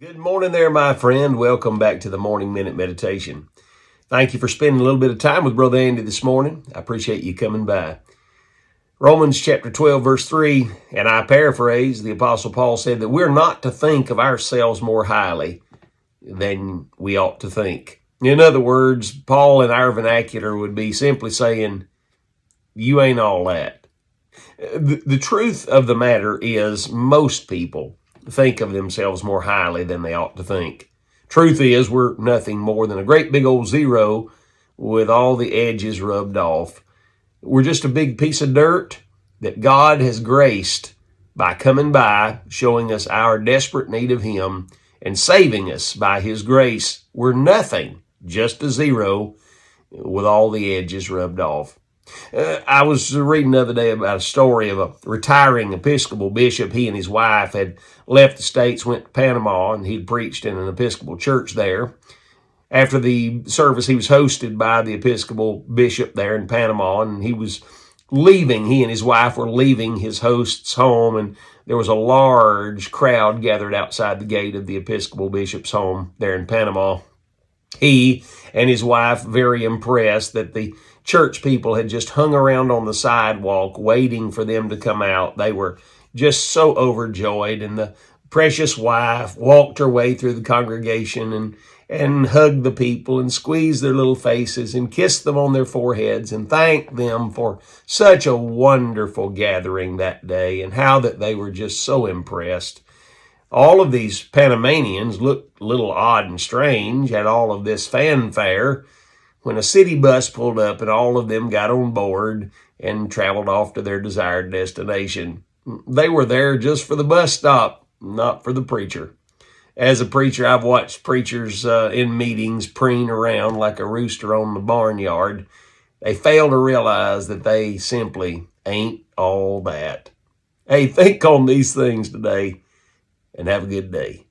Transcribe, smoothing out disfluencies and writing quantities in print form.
Good morning there, my friend. Welcome back to the Morning Minute Meditation. Thank you for spending a little bit of time with Brother Andy this morning. I appreciate you coming by. Romans chapter 12, verse 3, and I paraphrase, the Apostle Paul said that we're not to think of ourselves more highly than we ought to think. In other words, Paul in our vernacular would be simply saying, you ain't all that. The truth of the matter is most people think of themselves more highly than they ought to think. Truth is, we're nothing more than a great big old zero with all the edges rubbed off. We're just a big piece of dirt that God has graced by coming by, showing us our desperate need of Him, and saving us by His grace. We're nothing, just a zero with all the edges rubbed off. I was reading the other day about a story of a retiring Episcopal bishop. He and his wife had left the States, went to Panama, and he'd preached in an Episcopal church there. After the service, he was hosted by the Episcopal bishop there in Panama, and he was leaving. He and his wife were leaving his host's home, and there was a large crowd gathered outside the gate of the Episcopal bishop's home there in Panama. He and his wife, very impressed that the church people had just hung around on the sidewalk waiting for them to come out. They were just so overjoyed, and the precious wife walked her way through the congregation and hugged the people and squeezed their little faces and kissed them on their foreheads and thanked them for such a wonderful gathering that day, and how that they were just so impressed. All of these Panamanians looked a little odd and strange at all of this fanfare when a city bus pulled up and all of them got on board and traveled off to their desired destination. They were there just for the bus stop, not for the preacher. As a preacher, I've watched preachers in meetings preen around like a rooster on the barnyard. They fail to realize that they simply ain't all that. Hey, think on these things today and have a good day.